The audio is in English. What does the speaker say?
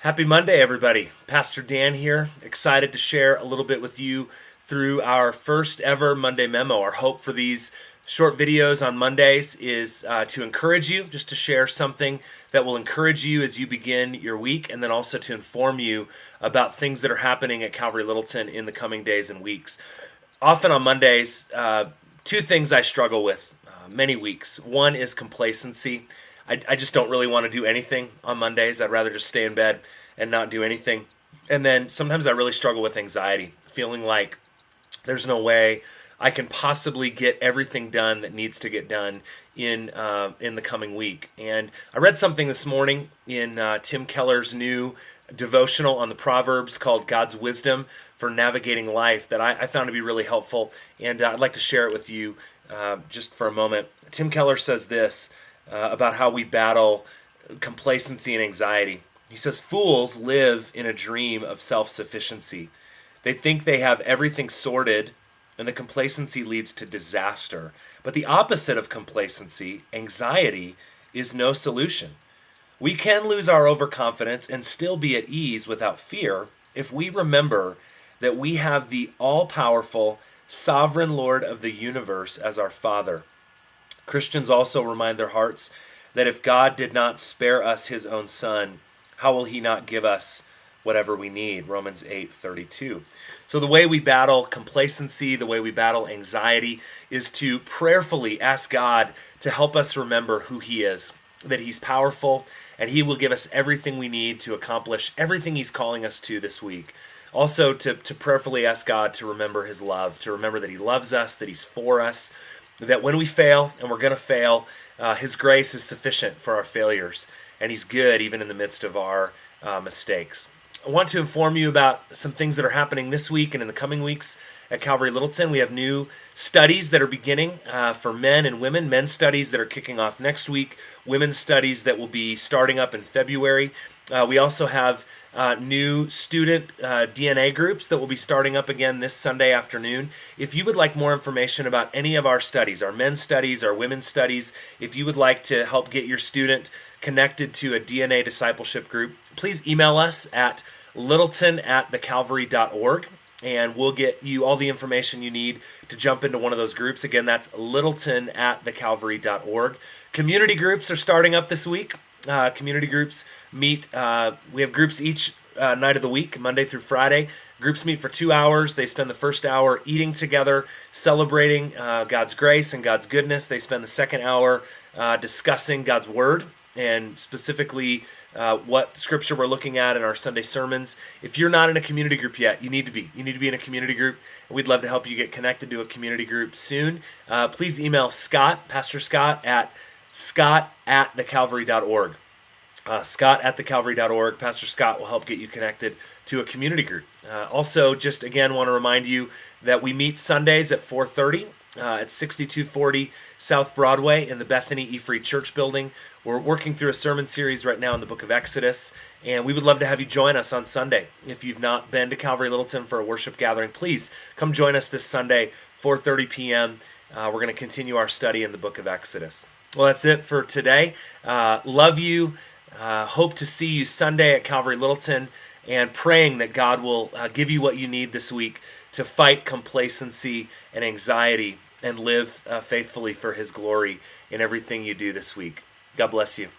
Happy Monday, everybody. Pastor Dan here, excited to share a little bit with you through our first ever Monday Memo. Our hope for these short videos on Mondays is to encourage you, just to share something that will encourage you as you begin your week, and then also to inform you about things that are happening at Calvary Littleton in the coming days and weeks. Often on Mondays, two things I struggle with many weeks. One is complacency. I just don't really want to do anything on Mondays. I'd rather just stay in bed and not do anything. And then sometimes I really struggle with anxiety, feeling like there's no way I can possibly get everything done that needs to get done in the coming week. And I read something this morning in Tim Keller's new devotional on the Proverbs called God's Wisdom for Navigating Life that I found to be really helpful, and I'd like to share it with you just for a moment. Tim Keller says this about how we battle complacency and anxiety. He says, "Fools live in a dream of self-sufficiency. They think they have everything sorted, and the complacency leads to disaster. But the opposite of complacency, anxiety, is no solution. We can lose our overconfidence and still be at ease without fear if we remember that we have the all-powerful, sovereign Lord of the universe as our Father. Christians also remind their hearts that if God did not spare us his own Son, how will he not give us whatever we need?" Romans 8:32. So the way we battle complacency, the way we battle anxiety, is to prayerfully ask God to help us remember who he is, that he's powerful, and he will give us everything we need to accomplish everything he's calling us to this week. Also to prayerfully ask God to remember his love, to remember that he loves us, that he's for us, that when we fail, and we're going to fail, his grace is sufficient for our failures, and he's good even in the midst of our mistakes. I want to inform you about some things that are happening this week and in the coming weeks at Calvary Littleton. We have new studies that are beginning for men and women, men's studies that are kicking off next week, women's studies that will be starting up in February. We also have new student DNA groups that will be starting up again this Sunday afternoon. If you would like more information about any of our studies, our men's studies, our women's studies, if you would like to help get your student connected to a DNA discipleship group, please email us at littleton@thecalvary.org, and we'll get you all the information you need to jump into one of those groups. Again, that's littleton@thecalvary.org. Community groups are starting up this week. Community groups meet, we have groups each night of the week, Monday through Friday. Groups meet for 2 hours. They spend the first hour eating together, celebrating God's grace and God's goodness. They spend the second hour discussing God's Word, and specifically what scripture we're looking at in our Sunday sermons. If you're not in a community group yet, you need to be. You need to be in a community group. We'd love to help you get connected to a community group soon. Please email Scott, Pastor Scott, at scott@thecalvary.org. Scott@thecalvary.org. Pastor Scott will help get you connected to a community group. Also, just again, want to remind you that we meet Sundays at 4:30 at 6240 South Broadway in the Bethany E-Free Church building. We're working through a sermon series right now in the book of Exodus, and we would love to have you join us on Sunday. If you've not been to Calvary Littleton for a worship gathering, please come join us this Sunday, 4:30 p.m. We're going to continue our study in the book of Exodus. Well, that's it for today. Love you. Hope to see you Sunday at Calvary Littleton, and praying that God will give you what you need this week to fight complacency and anxiety and live faithfully for his glory in everything you do this week. God bless you.